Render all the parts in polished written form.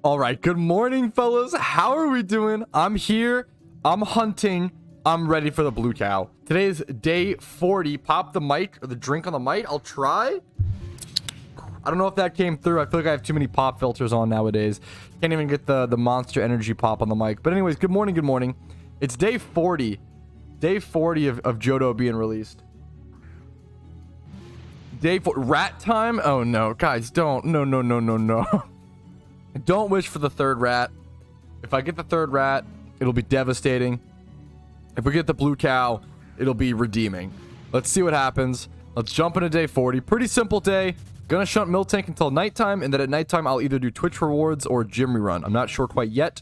All right, good morning, fellas. How are we doing? I'm here. I'm hunting. I'm ready for the blue cow. Today is day 40. Pop the mic or the drink on the mic. I'll try. I don't know if that came through. I feel like I have too many pop filters on nowadays. Can't even get the Monster Energy pop on the mic. But anyways, good morning, good morning. It's day 40. Day 40 of Johto being released. Day 4. Rat time? Oh, no. Guys, don't. No. Don't wish for the third rat. If I get the third rat, it'll be devastating. If we get the blue cow, it'll be redeeming. Let's see what happens. Let's jump into day 40. Pretty simple day. Gonna shunt Miltank until nighttime, and then at nighttime, I'll either do Twitch rewards or gym rerun. I'm not sure quite yet.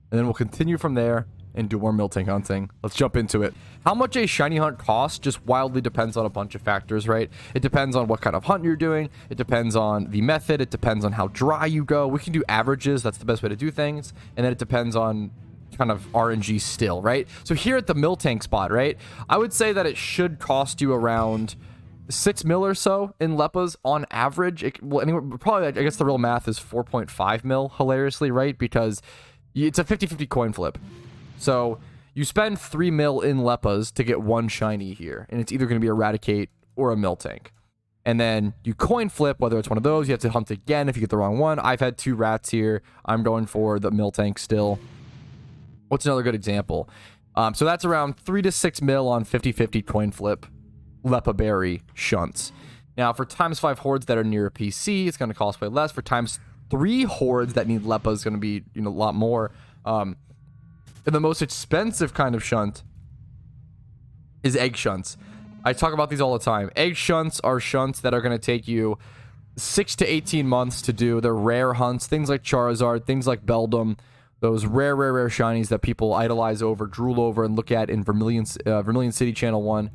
And then we'll continue from there and do more Miltank hunting. Let's jump into it. How much a shiny hunt costs just wildly depends on a bunch of factors, right? It depends on what kind of hunt you're doing. It depends on the method. It depends on how dry you go. We can do averages. That's the best way to do things. And then it depends on kind of RNG still, right? So here at the Miltank spot, right? I would say that it should cost you around 6 mil or so in Leppas on average. Probably, I guess the real math is 4.5 mil, hilariously, right? Because it's a 50-50 coin flip. So you spend 3 mil in Leppas to get one shiny here, and it's either going to be Eradicate or a Miltank. And then you coin flip, whether it's one of those, you have to hunt again if you get the wrong one. I've had 2 rats here. I'm going for the Miltank still. What's another good example? So that's around 3 to 6 mil on 50-50 coin flip Leppa Berry shunts. Now for times 5 hordes that are near a PC, it's going to cost way less. For times 3 hordes that need Leppa is going to be a lot more. And the most expensive kind of shunt is egg shunts. I talk about these all the time. Egg shunts are shunts that are going to take you 6 to 18 months to do. They're rare hunts, things like Charizard, things like Beldum, those rare shinies that people idolize over, drool over, and look at in Vermilion City Channel 1.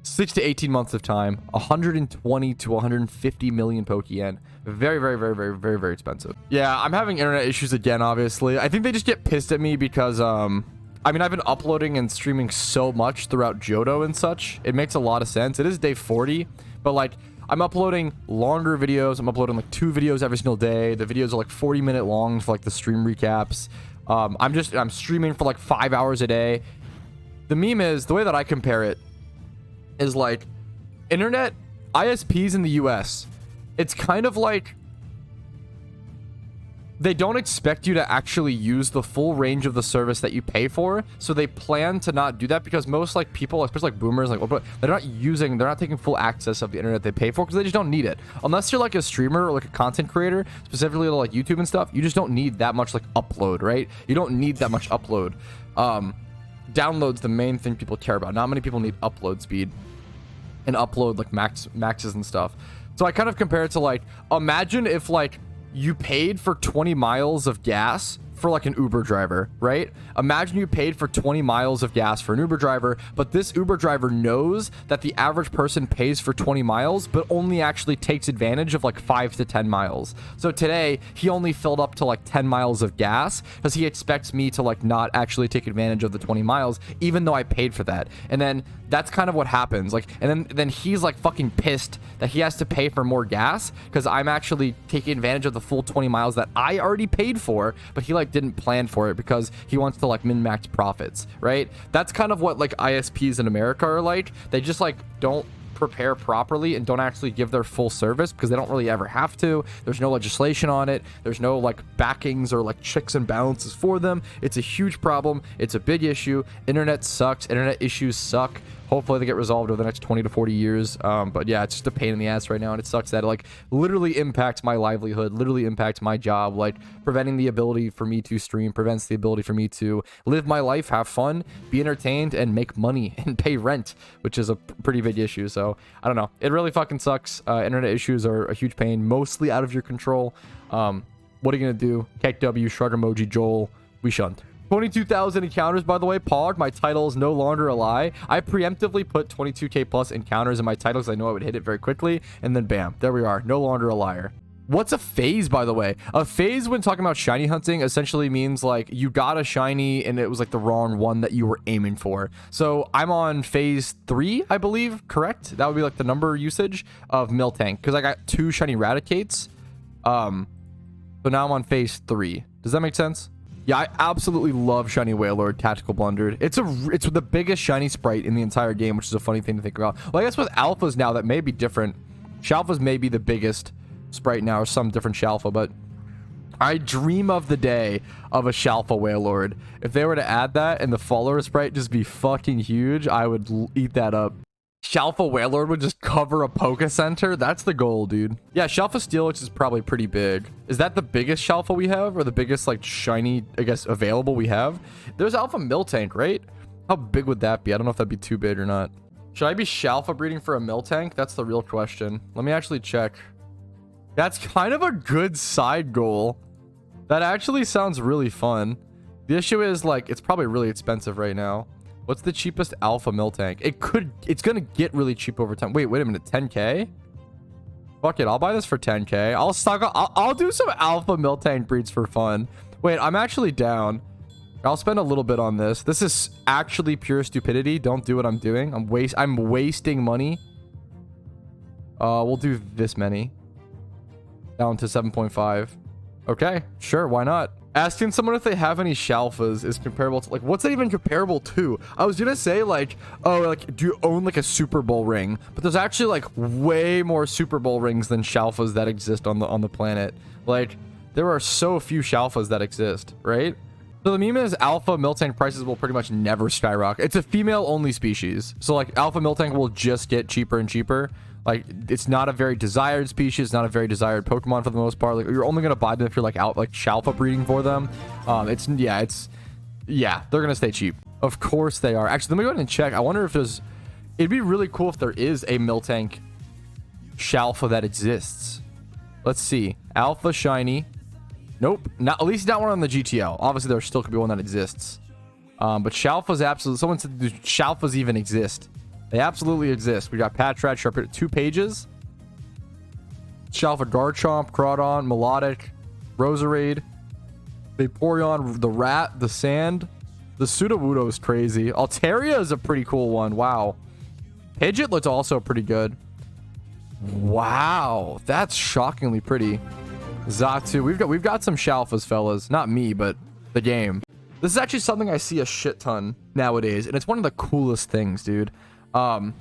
6 to 18 months of time, 120 to 150 million Pokeyen. Very expensive. Yeah, I'm having internet issues again, obviously. I think they just get pissed at me because, I mean, I've been uploading and streaming so much throughout Johto and such. It makes a lot of sense. It is day 40, but, like, I'm uploading longer videos. I'm uploading, like, 2 videos every single day. The videos are, like, 40-minute long for, like, the stream recaps. I'm streaming for, like, 5 hours a day. The meme is, the way that I compare it, is like internet ISPs in the US. It's kind of like they don't expect you to actually use the full range of the service that you pay for, so they plan to not do that because most like people, especially like boomers, like they're not taking full access of the internet they pay for because they just don't need it. Unless you're like a streamer or like a content creator, specifically like YouTube and stuff, you just don't need that much like upload, right? You don't need that much upload. Download's the main thing people care about. Not many people need upload speed and upload like maxes and stuff. So I kind of compare it to like, imagine if like you paid for 20 miles of gas for like an Uber driver, right? Imagine you paid for 20 miles of gas for an Uber driver, but this Uber driver knows that the average person pays for 20 miles, but only actually takes advantage of like 5 to 10 miles. So today he only filled up to like 10 miles of gas because he expects me to like not actually take advantage of the 20 miles, even though I paid for that. And then that's kind of what happens. Like, and then he's like fucking pissed that he has to pay for more gas because I'm actually taking advantage of the full 20 miles that I already paid for, but he like didn't plan for it because he wants to like min-max profits, right? That's kind of what like ISPs in America are like. They just like don't prepare properly and don't actually give their full service because they don't really ever have to. There's no legislation on it. There's no like backings or like checks and balances for them. It's a huge problem. It's a big issue. Internet sucks. Internet issues suck. Hopefully they get resolved over the next 20 to 40 years. But yeah, it's just a pain in the ass right now. And it sucks that it like literally impacts my livelihood, literally impacts my job, like preventing the ability for me to stream, prevents the ability for me to live my life, have fun, be entertained, and make money and pay rent, which is a pretty big issue. So I don't know. It really fucking sucks. Internet issues are a huge pain, mostly out of your control. What are you going to do? KW, shrug emoji, Joel, we shunt. 22,000 encounters, by the way. Pog, my title is no longer a lie. I preemptively put 22k plus encounters in my title because I know I would hit it very quickly. And then bam, there we are. No longer a liar. What's a phase, by the way? A phase, when talking about shiny hunting, essentially means like you got a shiny and it was like the wrong one that you were aiming for. So I'm on phase 3, I believe, correct? That would be like the number usage of Miltank because I got 2 shiny Eradicates. So now I'm on phase 3. Does that make sense? Yeah, I absolutely love shiny Wailord Tactical Blundered. It's the biggest shiny sprite in the entire game, which is a funny thing to think about. Well, I guess with alphas now that may be different. Shalphas may be the biggest sprite now, or some different Shalpha, but I dream of the day of a Shalpha Wailord. If they were to add that and the follower sprite just be fucking huge, I would eat that up. Shalpha Wailord would just cover a Poke Center. That's the goal, dude. Yeah, Shalpha Steelix is probably pretty big. Is that the biggest Shalpha we have, or the biggest like shiny, I guess, available we have? There's Alpha Miltank, right? How big would that be? I don't know if that'd be too big or not. Should I be Shalpha breeding for a Miltank? That's the real question. Let me actually check. That's kind of a good side goal. That actually sounds really fun. The issue is, like, it's probably really expensive right now. What's the cheapest alpha Miltank? It's gonna get really cheap over time. Wait a minute, 10k? Fuck it, I'll buy this for 10k. I'll do some alpha Miltank breeds for fun. Wait, I'm actually down. I'll spend a little bit on this. This is actually pure stupidity. Don't do what I'm doing. I'm wasting money. We'll do this many. Down to 7.5. Okay, sure, why not? Asking someone if they have any Shalphas is comparable to, like, what's that even comparable to? I was gonna say, like, oh, like, do you own, like, a Super Bowl ring? But there's actually, like, way more Super Bowl rings than Shalphas that exist on the planet. Like, there are so few Shalphas that exist, right? So the meme is Alpha Miltank prices will pretty much never skyrocket. It's a female-only species. So, like, Alpha Miltank will just get cheaper and cheaper. Like, it's not a very desired species, not a very desired Pokemon for the most part. Like, you're only gonna buy them if you're like out like Shalpha breeding for them. Yeah, they're gonna stay cheap. Of course they are. Actually, let me go ahead and check. I wonder if there's, it'd be really cool if there is a Miltank Shalpha that exists. Let's see. Alpha shiny. Nope, not, at least not one on the GTL. Obviously there still could be one that exists. But Shalphas absolutely, someone said do Shalphas even exist. They absolutely exist. We got Patrouski up here, 2 pages. Shalpha Garchomp, Crawdon, Melodic, Roserade, Vaporeon, the Rat, the Sand. The Sudowoodo is crazy. Altaria is a pretty cool one. Wow. Pidgeot looks also pretty good. Wow, that's shockingly pretty. Xatu, we've got some Shalphas, fellas. Not me, but the game. This is actually something I see a shit ton nowadays, and it's one of the coolest things, dude. One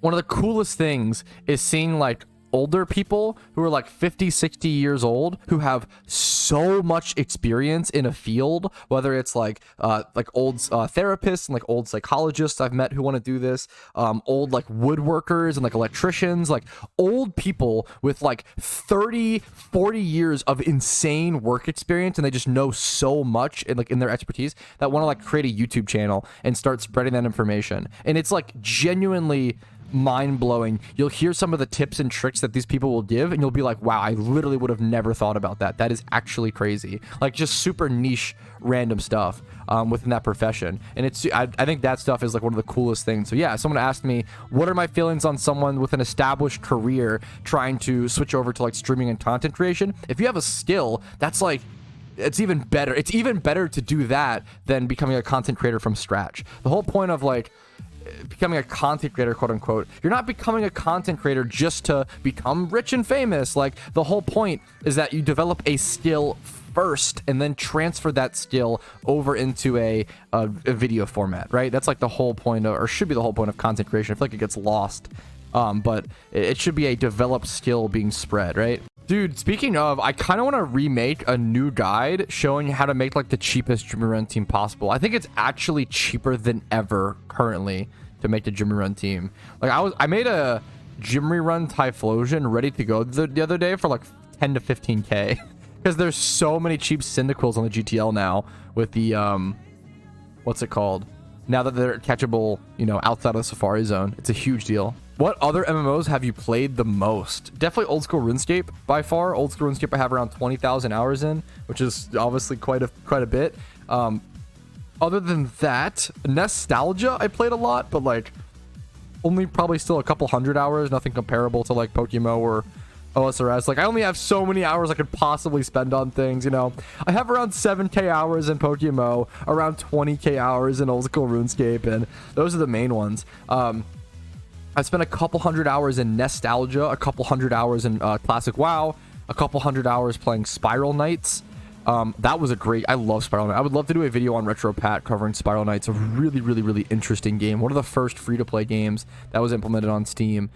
of the coolest things is seeing like older people who are like 50, 60 years old who have so much experience in a field, whether it's like old therapists and like old psychologists I've met who want to do this, old like woodworkers and like electricians, like old people with like 30, 40 years of insane work experience, and they just know so much in like in their expertise that want to like create a YouTube channel and start spreading that information. And it's like genuinely mind-blowing. You'll hear some of the tips and tricks that these people will give, and you'll be like, wow, I literally would have never thought about that. That is actually crazy. Like, just super niche random stuff within that profession. And it's I think that stuff is like one of the coolest things. So yeah, someone asked me, what are my feelings on someone with an established career trying to switch over to like streaming and content creation? If you have a skill, that's like, it's even better. It's even better to do that than becoming a content creator from scratch. The whole point of like becoming a content creator, quote unquote, you're not becoming a content creator just to become rich and famous. Like, the whole point is that you develop a skill first and then transfer that skill over into a video format, right? That's like the whole point of, or should be the whole point of content creation. I feel like it gets lost, but it should be a developed skill being spread, right? Dude, speaking of, I kind of want to remake a new guide showing how to make like the cheapest Jimmy Run team possible. I think it's actually cheaper than ever currently to make the Jimmy Run team. Like, I made a Jimmy Run Typhlosion ready to go the other day for like 10 to 15k because there's so many cheap Syndicals on the GTL now with the what's it called? Now that they're catchable, you know, outside of the Safari Zone, it's a huge deal. What other MMOs have you played the most? Definitely old school RuneScape by far. Old school RuneScape I have around 20,000 hours in, which is obviously quite a bit. Other than that, Nostalgia I played a lot, but like only probably still a couple hundred hours. Nothing comparable to like PokeMMO or OSRS. Like, I only have so many hours I could possibly spend on things, you know. I have around 7k hours in PokeMMO, around 20k hours in old school RuneScape, and those are the main ones. I spent a couple hundred hours in Nostalgia, a couple hundred hours in Classic WoW, a couple 100 hours playing Spiral Knights. That was a great, I love Spiral Knights. I would love to do a video on Retro Pat covering Spiral Knights. A really, really, really interesting game. One of the first free-to-play games that was implemented on Steam.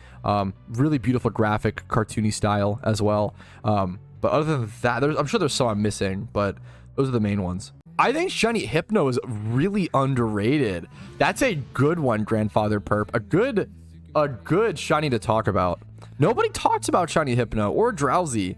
Really beautiful graphic, cartoony style as well. But other than that, I'm sure there's some I'm missing, but those are the main ones. I think Shiny Hypno is really underrated. That's a good one, Grandfather Perp. A good Shiny to talk about. Nobody talks about Shiny Hypno or Drowsy.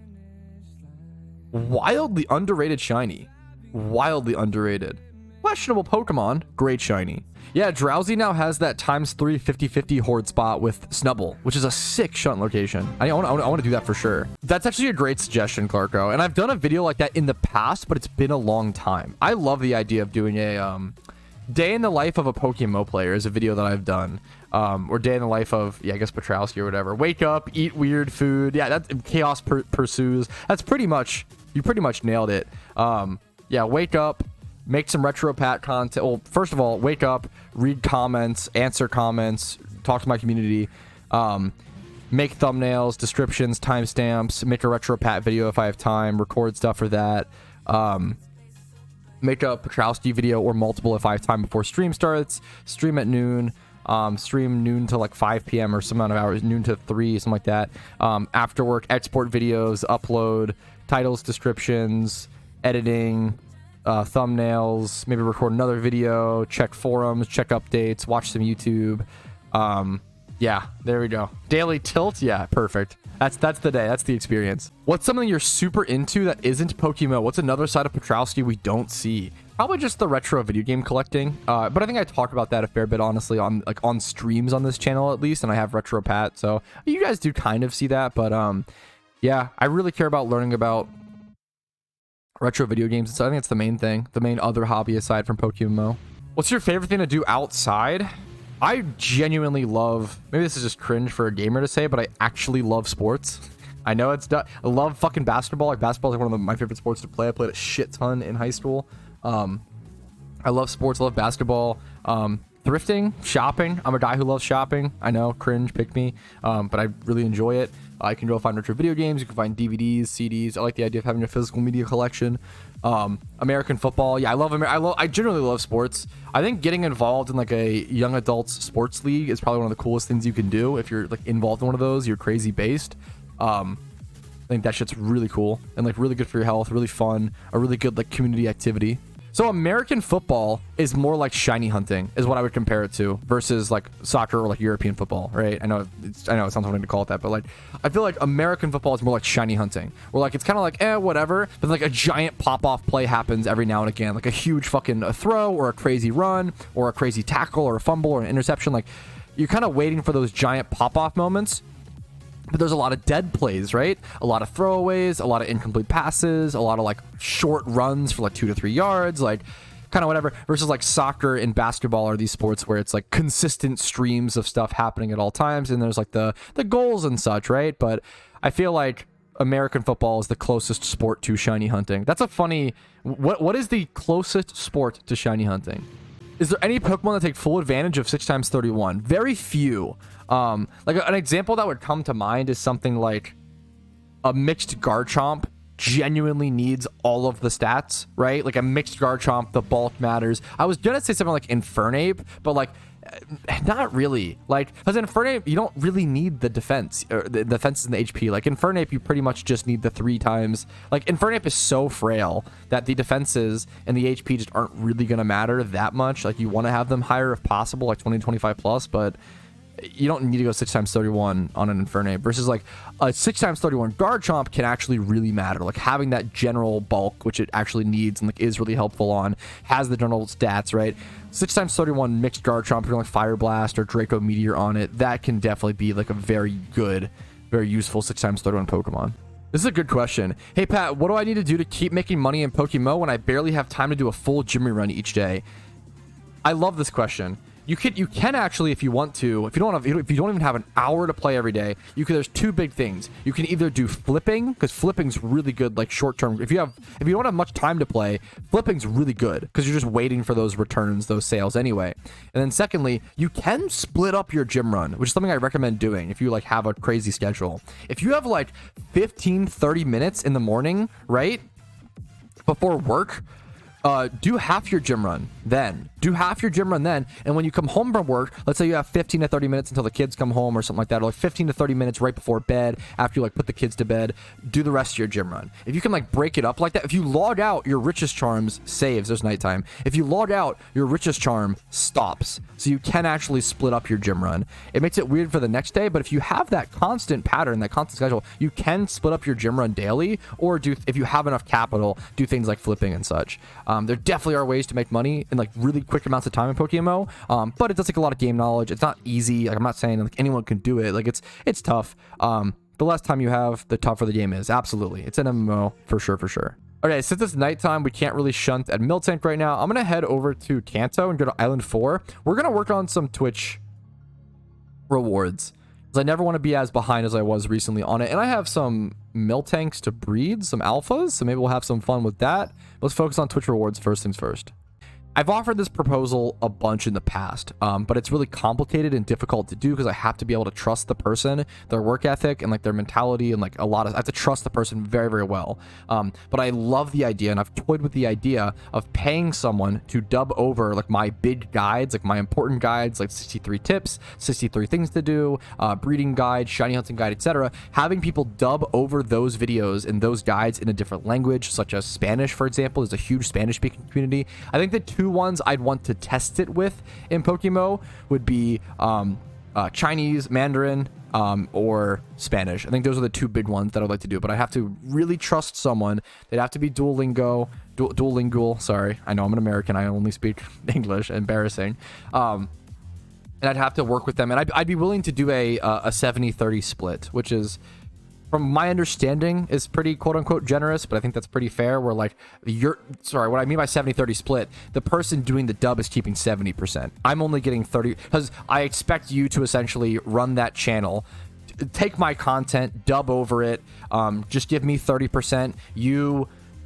Wildly underrated Shiny. Wildly underrated. Questionable Pokemon. Great Shiny. Yeah, Drowsy now has that ×3 50/50 horde spot with Snubble, which is a sick shunt location. I want to do that for sure. That's actually a great suggestion, Clarko. And I've done a video like that in the past, but it's been a long time. I love the idea of doing a day in the life of a PokeMMO player is a video that I've done. Or day in the life of, yeah, I guess Patrouski or whatever. Wake up, eat weird food. Yeah, that's Chaos pursues. That's pretty much, you pretty much nailed it. Yeah, wake up, make some Retro Pat content. Well, first of all, wake up, read comments, answer comments, talk to my community, make thumbnails, descriptions, timestamps, make a Retro Pat video if I have time, record stuff for that, make a Patrouski video or multiple if I have time before stream starts, stream at noon, stream noon to like 5 p.m. or some amount of hours, noon to 3, something like that. After work, export videos, upload, titles, descriptions, editing, thumbnails, maybe record another video, check forums, check updates, watch some YouTube. Yeah, there we go. Daily tilt, yeah, perfect. That's the day. That's the experience. What's something you're super into that isn't PokeMMO? What's another side of Patrouski we don't see? Probably just the retro video game collecting. But I think I talk about that a fair bit, honestly, on streams on this channel at least, and I have Retro Pat, so you guys do kind of see that. But yeah, I really care about learning about retro video games, so I think it's the main thing, the main other hobby aside from PokeMMO. What's your favorite thing to do outside? I genuinely love, maybe this is just cringe for a gamer to say, but I actually love sports. I know it's I love fucking basketball. Like, basketball is one of my favorite sports to play. I played a shit ton in high school. I love sports, I love basketball, thrifting, shopping. I'm a guy who loves shopping. I know, cringe, pick me, but I really enjoy it. I can go find retro video games. You can find DVDs, CDs. I like the idea of having a physical media collection. American football. Yeah, I generally love sports. I think getting involved in like a young adults sports league is probably one of the coolest things you can do. If you're like involved in one of those, you're crazy based. I think that shit's really cool and like really good for your health, really fun, a really good like community activity. So American football is more like shiny hunting is what I would compare it to versus like soccer or like European football, right? I know it sounds funny to call it that, but like I feel like American football is more like shiny hunting, where like it's kind of like whatever, but like a giant pop-off play happens every now and again, like a huge fucking throw or a crazy run or a crazy tackle or a fumble or an interception. Like you're kind of waiting for those giant pop-off moments. But there's a lot of dead plays, right? A lot of throwaways, a lot of incomplete passes, a lot of like short runs for like 2 to 3 yards, like kind of whatever. Versus like soccer and basketball are these sports where it's like consistent streams of stuff happening at all times, and there's like the goals and such, right? But I feel like American football is the closest sport to shiny hunting. That's a funny. What is the closest sport to shiny hunting? Is there any Pokemon that take full advantage of 6x31? Very few. Like an example that would come to mind is something like a mixed Garchomp genuinely needs all of the stats, right? Like a mixed Garchomp, the bulk matters. I was gonna say something like Infernape, but like not really. Like, because Infernape, you don't really need the defense or the defense and the HP. Like Infernape, you pretty much just need the 3 times. Like Infernape is so frail that the defenses and the HP just aren't really gonna matter that much. Like you want to have them higher if possible, like 20 25 plus, but you don't need to go 6x31 on an Infernape versus like a 6x31 Garchomp can actually really matter. Like having that general bulk, which it actually needs and like is really helpful on, has the general stats, right? 6x31 mixed Garchomp, putting like Fire Blast or Draco Meteor on it, that can definitely be like a very good, very useful 6x31 Pokemon. This is a good question. Hey Pat, what do I need to do to keep making money in PokeMMO when I barely have time to do a full gym run each day? I love this question. You can actually, if you want to, if you don't even have an hour to play every day, there's two big things. You can either do flipping, because flipping's really good, like short term. If you don't have much time to play, flipping's really good because you're just waiting for those returns, those sales anyway. And then secondly, you can split up your gym run, which is something I recommend doing if you like have a crazy schedule. If you have like 15-30 minutes in the morning, right, before work, do half your gym run then. And when you come home from work, let's say you have 15 to 30 minutes until the kids come home or something like that, or like 15 to 30 minutes right before bed, after you like put the kids to bed, do the rest of your gym run. If you can like break it up like that, if you log out, your richest charms saves, there's nighttime. If you log out, your richest charm stops. So you can actually split up your gym run. It makes it weird for the next day, but if you have that constant pattern, that constant schedule, you can split up your gym run daily, or if you have enough capital, do things like flipping and such. There definitely are ways to make money in like really quick amounts of time in PokeMMO, but it does take a lot of game knowledge. It's not easy. Like I'm not saying like anyone can do it. Like it's tough. The less time you have, the tougher the game is. Absolutely, it's an MMO for sure. Okay, since it's nighttime, we can't really shunt at Miltank right now. I'm gonna head over to Kanto and go to Island 4. We're gonna work on some Twitch rewards, because I never want to be as behind as I was recently on it. And I have some Miltanks to breed, some alphas, so maybe we'll have some fun with that. Let's focus on Twitch rewards first things first. I've offered this proposal a bunch in the past, but it's really complicated and difficult to do because I have to be able to trust the person, their work ethic, and like their mentality, and like I have to trust the person very, very well. But I love the idea, and I've toyed with the idea of paying someone to dub over like my big guides, like my important guides, like 63 tips, 63 things to do, breeding guide, shiny hunting guide, etc. Having people dub over those videos and those guides in a different language, such as Spanish, for example. There's a huge Spanish-speaking community. I think the two ones I'd want to test it with in PokeMMO would be Chinese, Mandarin, or Spanish. I think those are the two big ones that I'd like to do, but I have to really trust someone. They'd have to be duolingual. Sorry, I know I'm an American. I only speak English. Embarrassing. And I'd have to work with them, and I'd be willing to do a 70-30 split, which is, from my understanding, is pretty quote-unquote generous, but I think that's pretty fair, where like what I mean by 70-30 split, the person doing the dub is keeping 70%. I'm only getting 30, because I expect you to essentially run that channel, take my content, dub over it, just give me 30%.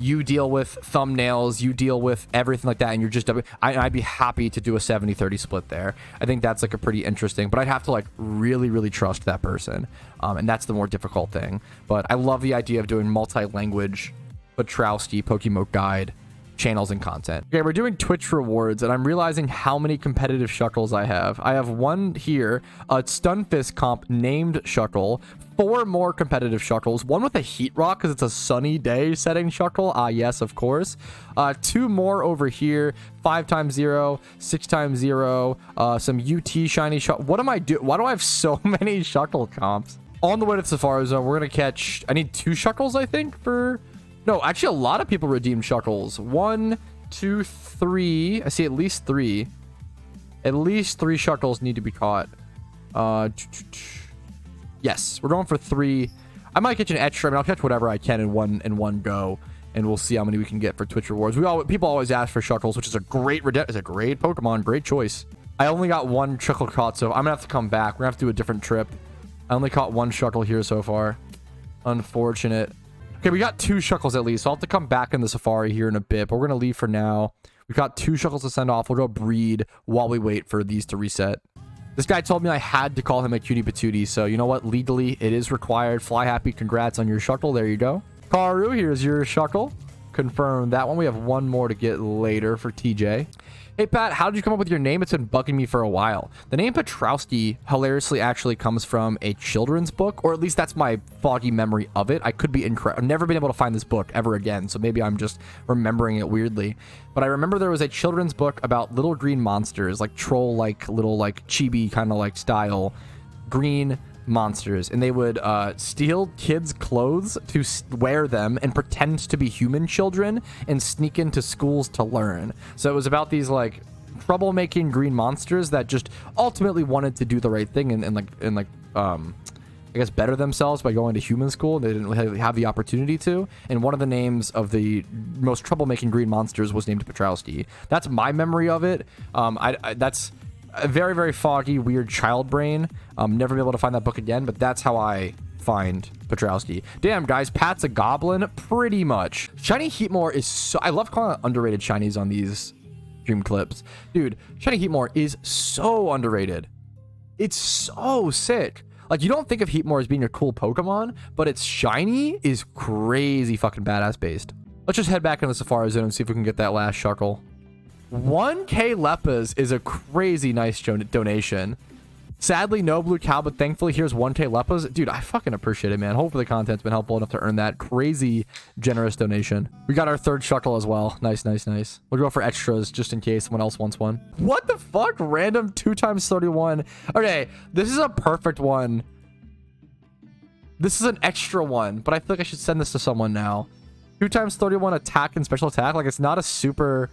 You deal with thumbnails, you deal with everything like that, and you're just dubbing. I'd be happy to do a 70-30 split there. I think that's like a pretty interesting, but I'd have to like really, really trust that person. And that's the more difficult thing. But I love the idea of doing multi-language Patrouski PokeMMO Guide channels and content. Okay, we're doing Twitch rewards, and I'm realizing how many competitive shuckles I have. I have one here, a Stunfisk comp named Shuckle, 4 more competitive shuckles, one with a heat rock because it's a sunny day setting shuckle. Yes, of course. 2 more over here, 5x0, 6x0, some UT shiny shuckle. What am I doing? Why do I have so many shuckle comps? On the way to the Safari Zone, we're gonna catch, I need 2 shuckles, I think, for... No, actually, a lot of people redeemed shuckles. 1, 2, 3. I see at least 3. At least 3 shuckles need to be caught. Yes, we're going for 3. I might catch an extra. I mean, I'll catch whatever I can in one go, and we'll see how many we can get for Twitch rewards. People always ask for shuckles, which is a great Pokemon, great choice. I only got 1 shuckle caught, so I'm gonna have to come back. We're gonna have to do a different trip. I only caught 1 shuckle here so far. Unfortunate. Okay, we got 2 shuckles at least, so I'll have to come back in the Safari here in a bit, but we're going to leave for now. We've got 2 shuckles to send off. We'll go breed while we wait for these to reset. This guy told me I had to call him a cutie patootie, so you know what? Legally, it is required. Fly happy. Congrats on your shuckle. There you go. Karu, here's your shuckle. Confirm that one. We have 1 more to get later for TJ. Hey, Pat, how did you come up with your name? It's been bugging me for a while. The name Patrouski hilariously actually comes from a children's book, or at least that's my foggy memory of it. I could be incorrect. I've never been able to find this book ever again, so maybe I'm just remembering it weirdly. But I remember there was a children's book about little green monsters, like troll-like, little like chibi kind of like style green monsters, and they would steal kids' clothes to wear them and pretend to be human children and sneak into schools to learn. So it was about these like troublemaking green monsters that just ultimately wanted to do the right thing and I guess better themselves by going to human school. They didn't really have the opportunity to. And one of the names of the most troublemaking green monsters was named Patrouski. That's my memory of it. That's a very, very foggy, weird child brain. Never be able to find that book again, but that's how I find Patrouski. Damn, guys, Pat's a goblin, pretty much. Shiny Heatmore is so... I love calling it underrated shinies on these stream clips. Dude, Shiny Heatmore is so underrated. It's so sick. Like, you don't think of Heatmore as being a cool Pokemon, but its shiny is crazy fucking badass based. Let's just head back into the Safari Zone and see if we can get that last Shuckle. 1K Leppas is a crazy nice donation. Sadly, no blue cow, but thankfully here's 1K Leppas. Dude, I fucking appreciate it, man. Hopefully the content's been helpful enough to earn that crazy generous donation. We got our third Shuckle as well. Nice, nice, nice. We'll go for extras just in case someone else wants one. What the fuck? Random 2x31. Okay, this is a perfect one. This is an extra one, but I feel like I should send this to someone now. 2x31 attack and special attack. Like, it's not a super...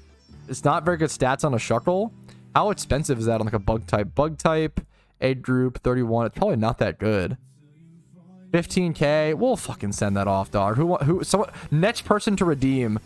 It's not very good stats on a Shuckle. How expensive is that on like a bug type? Bug type, age group, 31. It's probably not that good. 15K. We'll fucking send that off, dog. So next person to redeem.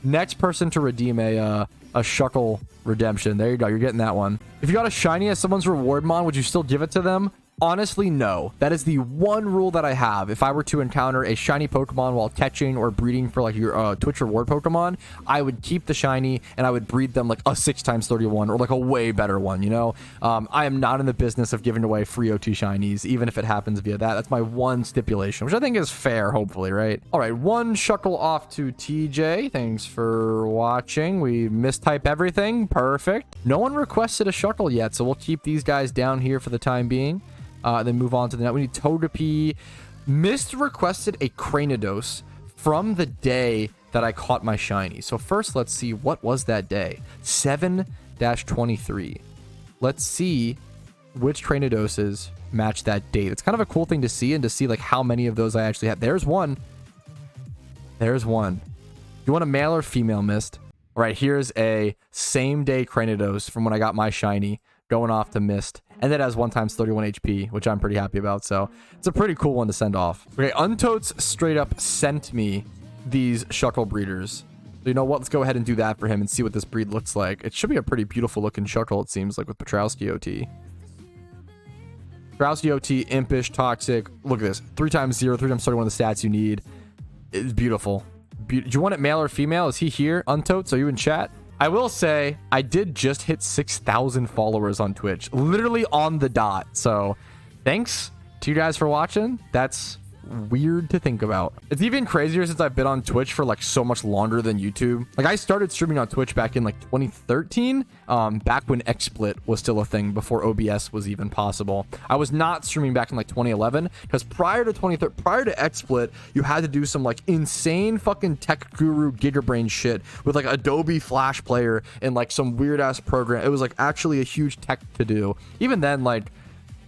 Next person to redeem a Shuckle redemption. There you go. You're getting that one. If you got a shiny as someone's reward mon, would you still give it to them? Honestly, no. That is the one rule that I have. If I were to encounter a shiny Pokemon while catching or breeding for like your Twitch reward Pokemon, I would keep the shiny and I would breed them like a 6x31 or like a way better one, you know? I am not in the business of giving away free OT shinies, even if it happens via that. That's my one stipulation, which I think is fair, hopefully, right? All right, one Shuckle off to TJ. Thanks for watching. We mistype everything. Perfect. No one requested a Shuckle yet, so we'll keep these guys down here for the time being. Then move on to the net. We need Togepi. Mist requested a Cranidos from the day that I caught my shiny. So first, let's see, what was that day? 7-23. Let's see which Cranidoses match that date. It's kind of a cool thing to see and to see like how many of those I actually have. There's one. There's one. You want a male or female, Mist? All right, here's a same day Cranidos from when I got my shiny going off to Mist. And that has 1x31 HP, which I'm pretty happy about. So it's a pretty cool one to send off. Okay, Untotes straight up sent me these Shuckle breeders. So you know what? Let's go ahead and do that for him and see what this breed looks like. It should be a pretty beautiful looking Shuckle, it seems like, with Patrouski OT. Patrouski OT, Impish, Toxic. Look at this. 3x0, 3x31 the stats you need. It's beautiful. Do you want it male or female? Is he here? Untotes, are you in chat? I will say, I did just hit 6,000 followers on Twitch, literally on the dot. So thanks to you guys for watching. That's weird to think about. It's even crazier since I've been on Twitch for like so much longer than YouTube. Like I started streaming on Twitch back in like 2013, back when XSplit was still a thing before OBS was even possible. I was not streaming back in like 2011 because prior to XSplit, you had to do some like insane fucking tech guru gigabrain shit with like Adobe Flash Player and like some weird ass program. It was like actually a huge tech to do. Even then, like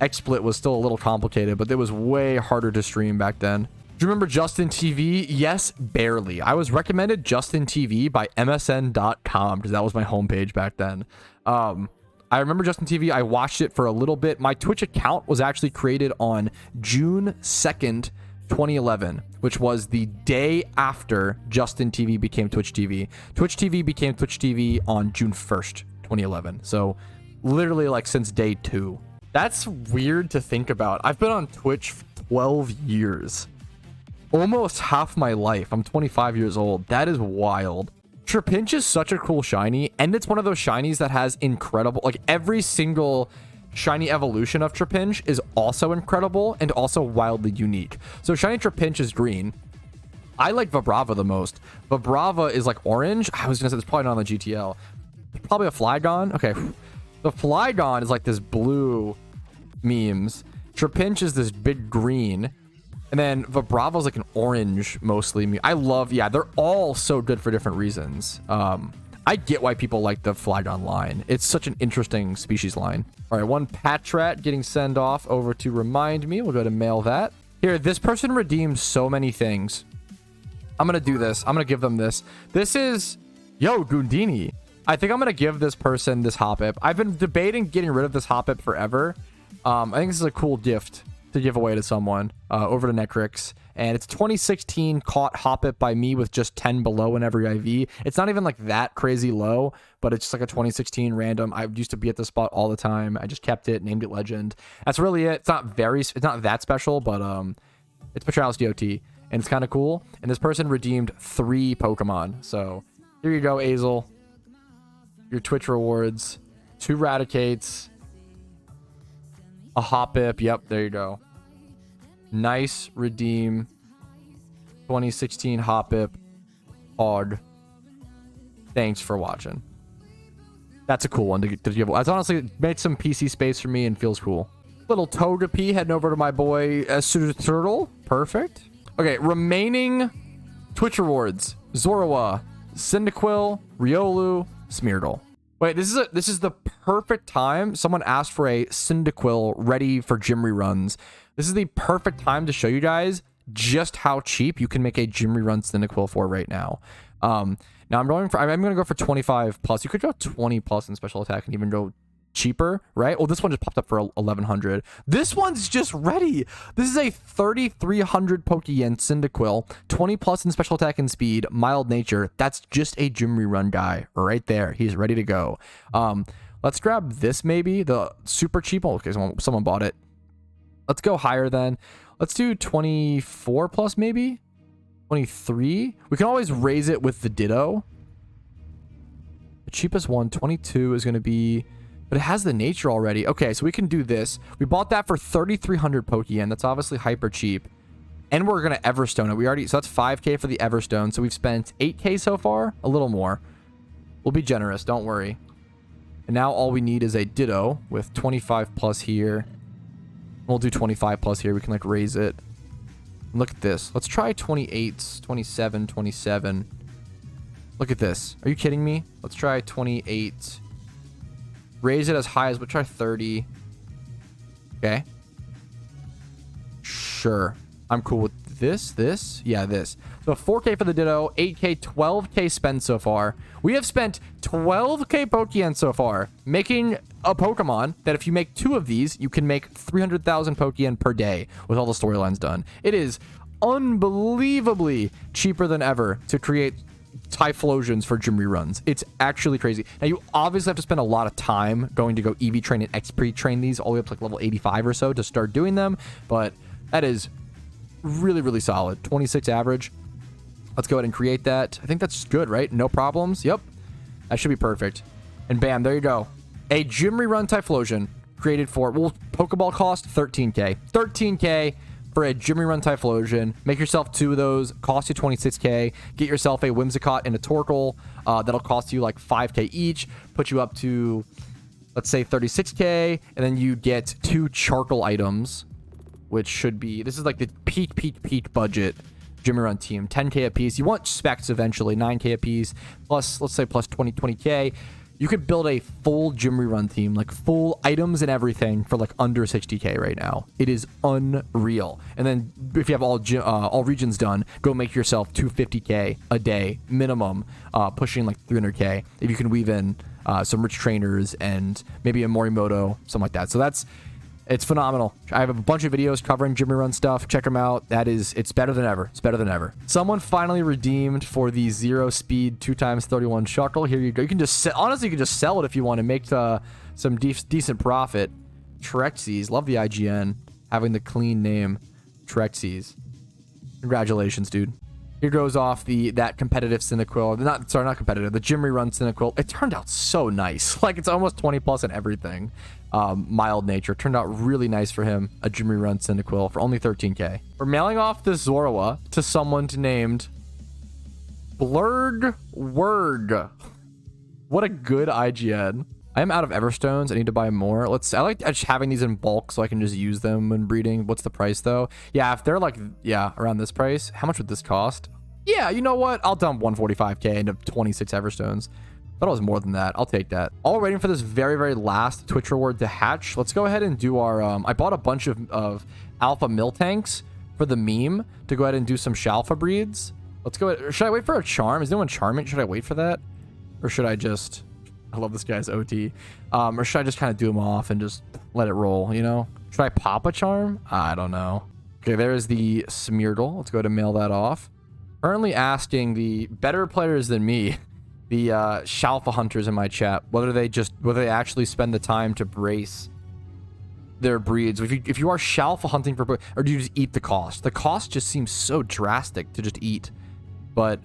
XSplit was still a little complicated, but it was way harder to stream back then. Do you remember Justin TV? Yes, barely. I was recommended Justin TV by MSN.com because that was my homepage back then. I remember Justin TV. I watched it for a little bit. My Twitch account was actually created on June 2nd, 2011, which was the day after Justin TV became Twitch TV. Twitch TV became Twitch TV on June 1st, 2011. So literally like since day 2. That's weird to think about. I've been on Twitch for 12 years. Almost half my life. I'm 25 years old. That is wild. Trapinch is such a cool shiny, and it's one of those shinies that has incredible... Like, every single shiny evolution of Trapinch is also incredible and also wildly unique. So shiny Trapinch is green. I like Vibrava the most. Vibrava is like orange. I was going to say it's probably not on the GTL. Probably a Flygon. Okay. The Flygon is like this blue memes. Trapinch is this big green. And then Vibrava's like an orange mostly. I love, yeah, they're all so good for different reasons. I get why people like the Flygon line. It's such an interesting species line. All right, one Patrat getting sent off over to remind me. We'll go to mail that. Here, this person redeemed so many things. I'm going to do this. I'm going to give them this. This is, yo, Gundini. I think I'm going to give this person this Hoppip. I've been debating getting rid of this Hoppip forever. I think this is a cool gift to give away to someone over to Necrix. And it's 2016 caught Hoppip by me with just 10 below in every IV. It's not even like that crazy low, but it's just like a 2016 random. I used to be at this spot all the time. I just kept it, named it Legend. That's really it. It's not that special, but it's Patrouski OT, and it's kind of cool. And this person redeemed 3 Pokemon. So here you go, Azel. Your Twitch rewards, 2 Raticates, a Hoppip. Yep, there you go. Nice redeem. 2016 Hoppip. Hog. Thanks for watching. That's a cool one to give. It's honestly made some PC space for me and feels cool. Little Togepi heading over to my boy Turtle. Perfect. Okay, remaining Twitch rewards: Zorua, Cyndaquil, Riolu, Smeargle. Wait, this is the perfect time. Someone asked for a Cyndaquil ready for gym reruns. This is the perfect time to show you guys just how cheap you can make a gym rerun Cyndaquil for right now. Now I'm going to go for 25 plus. You could go 20 plus in special attack and even go cheaper, right? Oh, this one just popped up for 1100. This one's just ready. This is a 3300 Pokeyen Cyndaquil, 20 plus in special attack and speed, mild nature. That's just a gym rerun guy right there. He's ready to go. Let's grab this, maybe the super cheap one. Okay, someone bought it. Let's go higher then. Let's do 24 plus, maybe 23. We can always raise it with the Ditto. The cheapest one, 22, is going to be, but it has the nature already. Okay, so we can do this. We bought that for 3,300 Pokeyen. That's obviously hyper cheap. And we're going to Everstone it. So that's 5k for the Everstone. So we've spent 8k so far, a little more. We'll be generous, don't worry. And now all we need is a Ditto with 25 plus here. We'll do 25 plus here. We can like raise it. Look at this. Let's try 28, 27, 27. Look at this. Are you kidding me? Let's try 28. Raise it as high as, we'll try 30. Okay. Sure. I'm cool with this. Yeah, this. So 4k for the Ditto, 8k, 12k spent so far. We have spent 12k Pokeyen so far, making a Pokemon that if you make 2 of these, you can make 300,000 Pokeyen per day with all the storylines done. It is unbelievably cheaper than ever to create Typhlosions for gym reruns. It's actually crazy. Now, you obviously have to spend a lot of time going to go EV train and XP train these all the way up to like level 85 or so to start doing them, but that is really, really solid. 26 average. Let's go ahead and create that. I think that's good, right? No problems. Yep. That should be perfect. And bam, there you go. A gym rerun Typhlosion created for, well, Pokeball cost 13k. 13k for a gym rerun Typhlosion. Make yourself 2 of those. Cost you 26k. Get yourself a Whimsicott and a Torkoal. That'll cost you like 5k each. Put you up to, let's say, 36k. And then you get 2 Charcoal items, which should be, this is like the peak budget gym rerun team. 10k a piece. You want specs eventually, 9k a piece, plus, let's say, plus 20k. You could build a full gym rerun team, like full items and everything, for like under 60k right now. It is unreal. And then if you have all regions done, go make yourself 250k a day minimum, pushing like 300k if you can weave in some rich trainers and maybe a Morimoto, something like that. So it's phenomenal. I have a bunch of videos covering gym rerun stuff. Check them out. It's better than ever. It's better than ever. Someone finally redeemed for the 0 speed 2x31 Shuckle. Here you go. You can just honestly, you can just sell it if you want to make some decent profit. Trexies. Love the IGN having the clean name Trexies. Congratulations, dude. Here goes off that competitive Cyndaquil. Not competitive. The gym rerun Cyndaquil. It turned out so nice. Like, it's almost 20 plus in everything. Mild nature. Turned out really nice for him. A gym rerun Cyndaquil for only 13k. We're mailing off this Zorua to someone named Blurg Word. What a good IGN. I am out of Everstones. I need to buy more. I like just having these in bulk so I can just use them when breeding. What's the price though? Yeah, if they're like, yeah, around this price, how much would this cost? Yeah, you know what? I'll dump 145k into 26 Everstones. Thought it was more than that. I'll take that. All waiting for this very, very last Twitch reward to hatch. Let's go ahead and do our, I bought a bunch of alpha Miltanks for the meme to go ahead and do some Shalpha breeds. Let's go ahead. Should I wait for a charm? Is anyone charming? Should I wait for that? Or should I just I love this guy's OT. Or should I just kind of do him off and just let it roll, you know? Should I pop a charm? I don't know. Okay, there's the Smeargle. Let's go ahead and mail that off. Currently asking the better players than me, the Shalpha Hunters in my chat, whether they actually spend the time to brace their breeds. If you are Shalpha hunting for, or do you just eat the cost? The cost just seems so drastic to just eat, but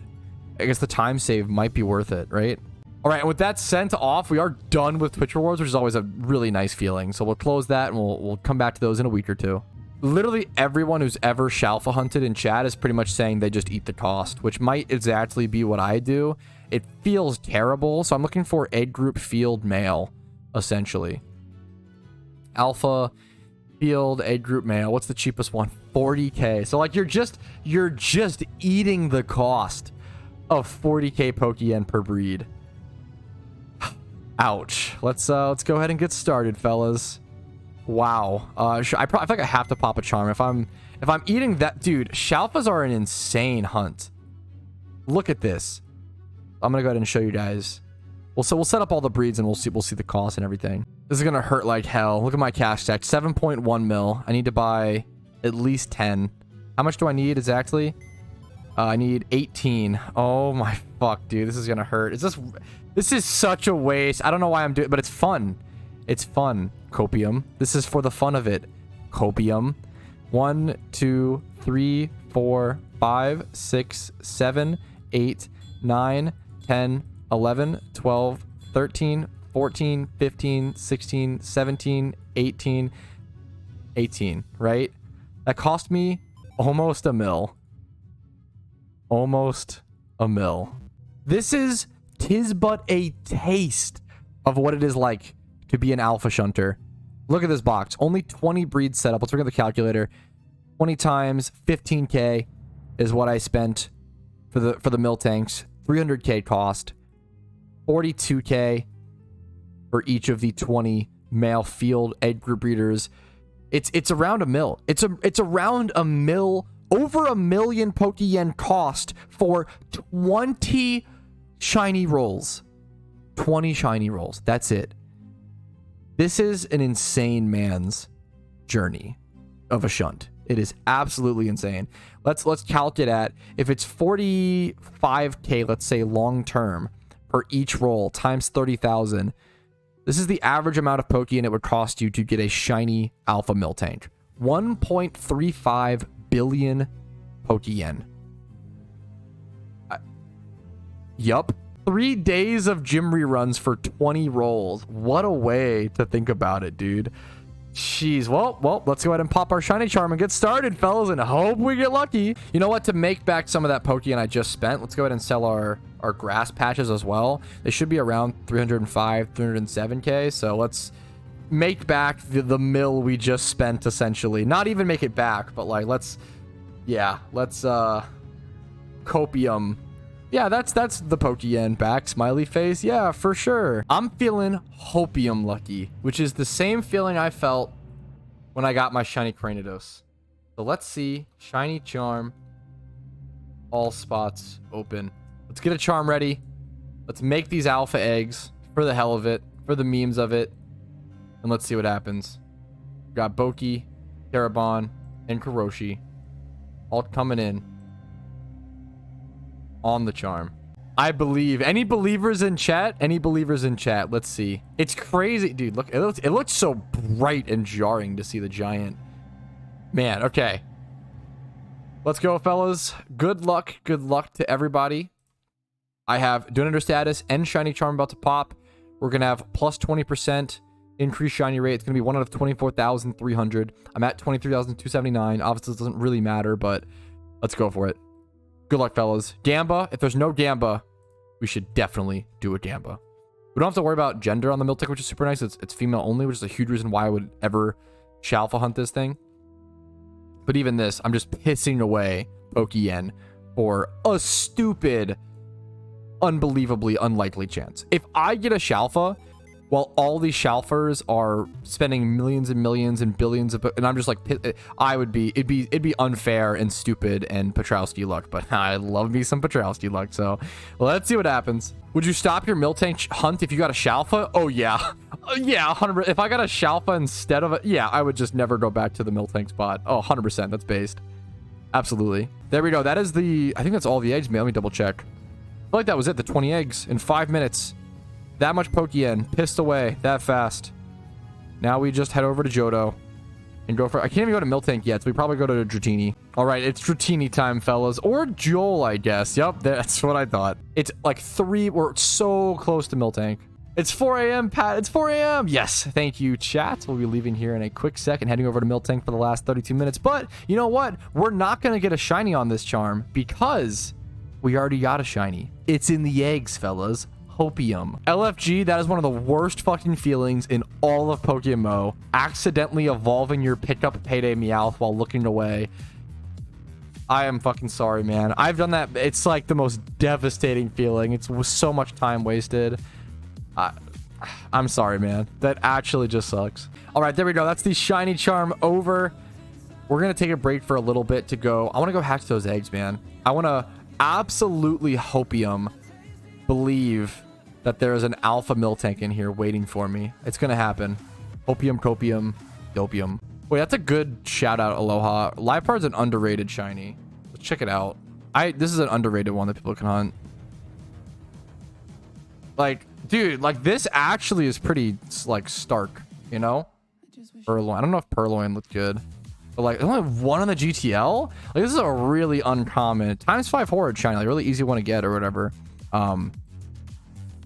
I guess the time save might be worth it, right? All right, and with that sent off, we are done with Twitch rewards, which is always a really nice feeling. So we'll close that, and we'll come back to those in a week or two. Literally everyone who's ever Shalpha hunted in chat is pretty much saying they just eat the cost, which might exactly be what I do. It feels terrible, so I'm looking for egg group field male, essentially. Alpha field egg group male. What's the cheapest one? 40k. So like you're just eating the cost of 40k Pokeyen per breed. Ouch. Let's go ahead and get started, fellas. Wow. I feel like I have to pop a charm if I'm eating that. Dude, Shalphas are an insane hunt. Look at this. I'm gonna go ahead and show you guys. Well, so we'll set up all the breeds and we'll see the cost and everything. This is gonna hurt like hell. Look at my cash stack, 7.1 mil. I need to buy at least 10. How much do I need exactly? I need 18. Oh my fuck, dude. This is gonna hurt. This is such a waste. I don't know why I'm doing it, but it's fun. It's fun. Copium. This is for the fun of it. Copium. 1, 2, 3, 4, 5, 6, 7, 8, 9, 10, 11, 12, 13, 14, 15, 16, 17, 18, 18, right? That cost me almost a mil. Almost a mil. Tis but a taste of what it is like to be an alpha shunter. Look at this box. Only 20 breeds set up. Let's bring up the calculator. 20 times 15k is what I spent for the Miltanks. 300k cost. 42k for each of the 20 male field egg group breeders. It's around a mil. It's around a mil. Over $1 million Pokeyen cost for 20 shiny rolls. 20 shiny rolls. That's it. This is an insane man's journey of a shunt. It is absolutely insane. Let's calc it at, if it's 45k, let's say long term per each roll times 30,000. This is the average amount of Pokeyen it would cost you to get a shiny alpha Miltank. 1.35 billion Pokeyen. Yup. 3 days of gym reruns for 20 rolls. What a way to think about it, dude. Jeez. Well, let's go ahead and pop our shiny charm and get started, fellas, and hope we get lucky. You know what? To make back some of that Pokeyen I just spent, let's go ahead and sell our grass patches as well. They should be around 305, 307k. So let's make back the mill we just spent, essentially. Not even make it back, but like let's copium. Yeah, that's the Pokeyen back. Smiley face. Yeah, for sure. I'm feeling hopium lucky, which is the same feeling I felt when I got my shiny Cranidos. So let's see. Shiny charm. All spots open. Let's get a charm ready. Let's make these alpha eggs for the hell of it, for the memes of it. And let's see what happens. We got Boki, Terabon, and Kuroshi all coming in on the charm. I believe. Any believers in chat? Any believers in chat? Let's see. It's crazy. Dude, look. It looks so bright and jarring to see the giant. Man, okay. Let's go, fellas. Good luck. Good luck to everybody. I have Donator status and shiny charm about to pop. We're going to have plus 20% increased shiny rate. It's going to be 1 out of 24,300. I'm at 23,279. Obviously, it doesn't really matter, but let's go for it. Good luck, fellas. Gamba. If there's no Gamba, we should definitely do a Gamba. We don't have to worry about gender on the Miltank, which is super nice. It's female only, which is a huge reason why I would ever Shalpha hunt this thing. But even this, I'm just pissing away Pokeyen for a stupid, unbelievably unlikely chance. If I get a Shalpha while all these Shalphers are spending millions and millions and billions of, and I'm just like, it'd be unfair and stupid and Patrouski luck, but I love me some Patrouski luck. So let's see what happens. Would you stop your Miltank hunt if you got a Shalpha? Oh yeah. Yeah, 100%. If I got a Shalpha instead of it, yeah, I would just never go back to the Miltank spot. Oh, 100%. That's based. Absolutely. There we go. That is I think that's all the eggs, man. Let me double check. I feel like that was it. The 20 eggs in 5 minutes. That much Pokeyen pissed away that fast. Now we just head over to Johto and go for... I can't even go to Miltank yet, so we probably go to Dratini. All right, it's Dratini time, fellas. Or Joel, I guess. Yep, that's what I thought. It's like 3... We're so close to Miltank. It's 4 a.m., Pat. It's 4 a.m. Yes, thank you, chat. We'll be leaving here in a quick second, heading over to Miltank for the last 32 minutes. But you know what? We're not going to get a shiny on this charm because we already got a shiny. It's in the eggs, fellas. Hopium. LFG, that is one of the worst fucking feelings in all of PokeMMO. Accidentally evolving your pickup Payday Meowth while looking away. I am fucking sorry, man. I've done that. It's like the most devastating feeling. It's so much time wasted. I'm sorry, man. That actually just sucks. All right, there we go. That's the shiny charm over. We're going to take a break for a little bit to go. I want to go hatch those eggs, man. I want to absolutely Hopium believe that there is an alpha Miltank in here waiting for me. It's gonna happen. Hopium, copium, dopium. Wait, that's a good shout out, Aloha. Liepard's an underrated shiny. Let's check it out. This is an underrated one that people can hunt. Like, dude, like this actually is pretty like stark, you know? Purloin. I don't know if Purloin looked good. But like only one on the GTL? Like this is a really uncommon ×5 Horrid shiny, like really easy one to get or whatever.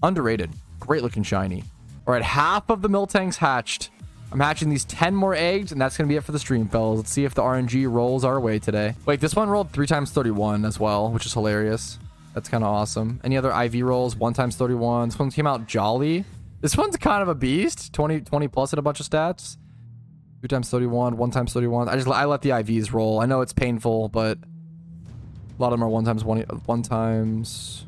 Underrated. Great looking shiny. All right, half of the Miltanks hatched. I'm hatching these 10 more eggs, and that's gonna be it for the stream, fellas. Let's see if the RNG rolls our way today. Wait, this one rolled 3 × 31 as well, which is hilarious. That's kind of awesome. Any other IV rolls? 1 × 31. This one came out jolly. This one's kind of a beast. 20 plus and a bunch of stats. 2 × 31, 1 × 31. I let the IVs roll. I know it's painful, but a lot of them are 1 × 20, 1 ×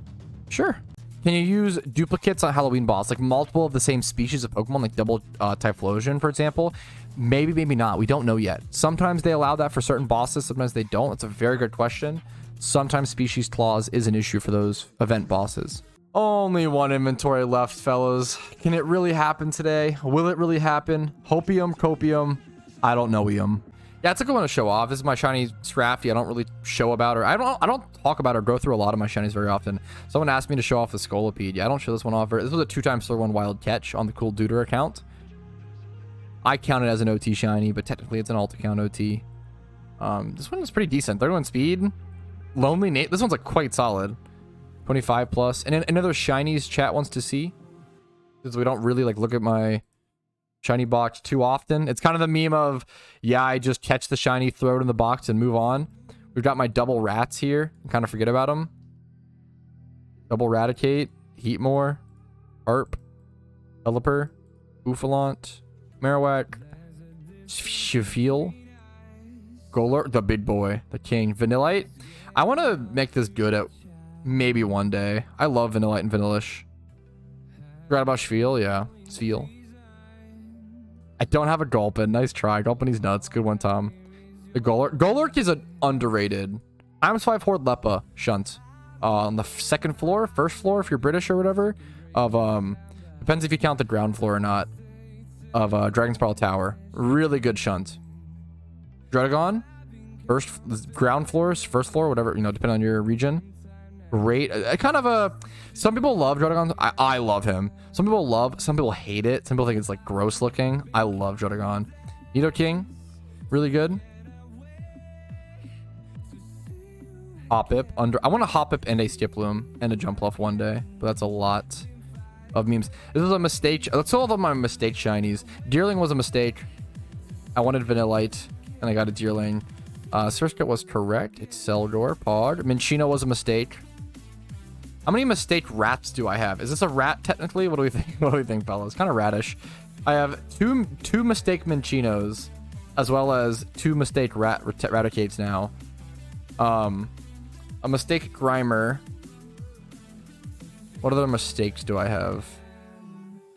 Sure. Can you use duplicates on Halloween boss, like multiple of the same species of Pokemon, like double Typhlosion, for example? Maybe, maybe not. We don't know yet. Sometimes they allow that for certain bosses. Sometimes they don't. It's a very good question. Sometimes species clause is an issue for those event bosses. Only one inventory left, fellas. Can it really happen today? Will it really happen? Hopium, copium. I don't know. Yeah, it's a good one to show off. This is my shiny Scrafty. I don't really show about her. I don't talk about or go through a lot of my shinies very often. Someone asked me to show off the Scolipede. Yeah, I don't show this one off. This was a 2 × 31 wild catch on the Cool Duder account. I count it as an OT shiny, but technically it's an alt account OT. This one is pretty decent. 31 speed. Lonely Nate. This one's like quite solid. 25 plus. And another shinies chat wants to see, because we don't really like look at my shiny box too often. It's kind of the meme of, yeah, I just catch the shiny, throw it in the box, and move on. We've got my double rats here. Kind of forget about them. Double Raticate, Heatmore, Harp, Pelipper, Buffalant, Marowak, Shafeel, Golurk, the big boy, the king, Vanillite. I want to make this good at maybe one day. I love Vanillite and Vanillish. Forgot about Shfeel, yeah. Sfeel. I don't have a Gulpin. Nice try. Gulpin, he's nuts. Good one, Tom. The Golurk. Golurk is an underrated. ×5 Horde Lepa Shunt. On the second floor, first floor, if you're British or whatever. Of, depends if you count the ground floor or not. Of, Dragon's Pearl Tower. Really good Shunt. Dredagon. Ground floors, first floor, whatever, you know, depending on your region. Great. Kind of a... Some people love Dredagon. I love him. Some people hate it. Some people think it's like gross looking. I love Dredagon. Nidoking, really good. Hoppip I want a Hoppip and a Skiploom and a Jumpluff one day, but that's a lot of memes. This was a mistake. Let's all of my mistake shinies. Deerling was a mistake. I wanted Vanillite and I got a Deerling. Surskit was correct. It's Celdor, Pog. Minchino was a mistake. How many mistake rats do I have? Is this a rat technically? What do we think? What do we think, fellas? Kind of ratish. I have two mistake Minchinos, as well as 2 mistake Raticates now. A mistake Grimer. What other mistakes do I have?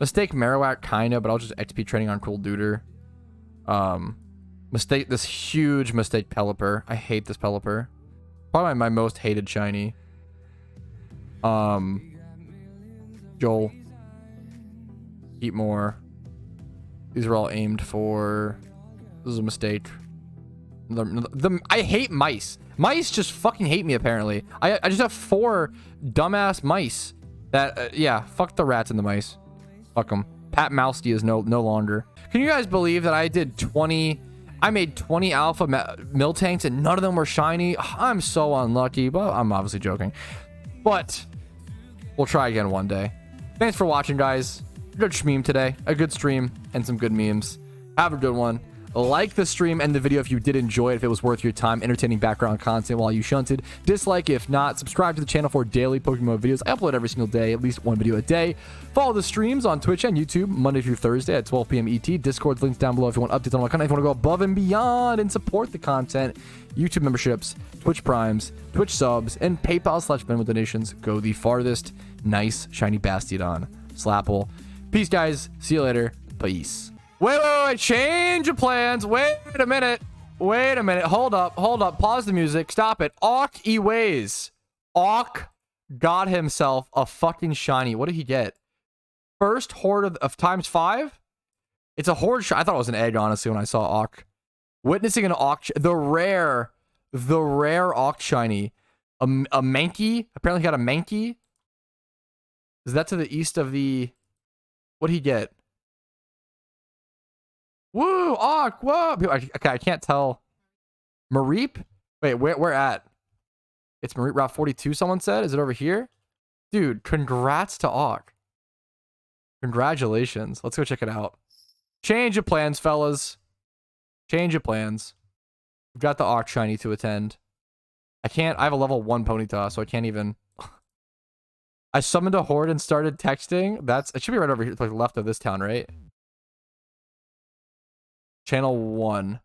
Mistake Marowak, kinda, but I'll just XP training on Cool Duder. Mistake this huge mistake Pelipper. I hate this Pelipper. Probably my most hated shiny. Joel. Eat more. These are all aimed for. This is a mistake. I hate mice. Mice just fucking hate me, apparently. I just have 4 dumbass mice that, yeah, fuck the rats and the mice. Fuck them. Pat Mousky is no longer. Can you guys believe that I did 20... I made 20 alpha Miltanks and none of them were shiny? I'm so unlucky, but I'm obviously joking. But we'll try again one day. Thanks for watching, guys. Good stream today. A good stream and some good memes. Have a good one. Like the stream and the video if you did enjoy it, if it was worth your time, entertaining background content while you shunted. Dislike if not. Subscribe to the channel for daily PokeMMO videos. I upload every single day, at least 1 video a day. Follow the streams on Twitch and YouTube, Monday through Thursday at 12 p.m. ET. Discord's links down below if you want updates on my content. If you want to go above and beyond and support the content, YouTube memberships, Twitch primes, Twitch subs, and PayPal/Venmo donations go the farthest. Nice, shiny Bastiodon. Slapple. Peace, guys. See you later. Peace. Wait, change of plans. Wait a minute. Hold up. Pause the music. Stop it. Awk Eways. Awk got himself a fucking shiny. What did he get? First horde of times 5? It's a horde. I thought it was an egg, honestly, when I saw Awk. Witnessing an Awk. The rare Awk shiny. A Mankey. Apparently he got a Mankey. Is that to the east of the... What'd he get? Woo! Awk! Whoa! Okay, I can't tell. Mareep? Wait, where at? It's Mareep Route 42, someone said? Is it over here? Dude, congrats to Awk. Congratulations. Let's go check it out. Change of plans, fellas. Change of plans. We've got the Awk shiny to attend. I have a level 1 Ponyta, so I can't even... I summoned a horde and started texting. It should be right over here, to the left of this town, right? Channel 1.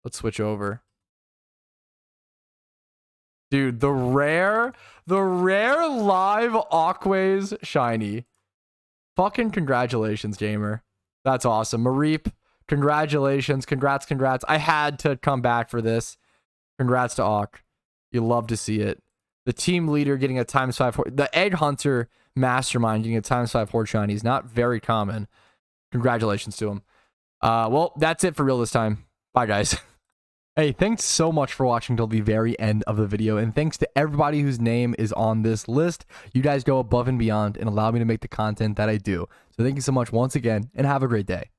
Let's switch over. Dude, the rare live Awkways shiny. Fucking congratulations, gamer. That's awesome. Mareep, congratulations. Congrats. I had to come back for this. Congrats to Awk. You love to see it. The team leader getting a ×5 horde. The egg hunter mastermind getting a ×5 horde shiny is not very common. Congratulations to him. Well, that's it for real this time. Bye, guys. Hey, thanks so much for watching till the very end of the video, and thanks to everybody whose name is on this list. You guys go above and beyond and allow me to make the content that I do. So thank you so much once again, and have a great day.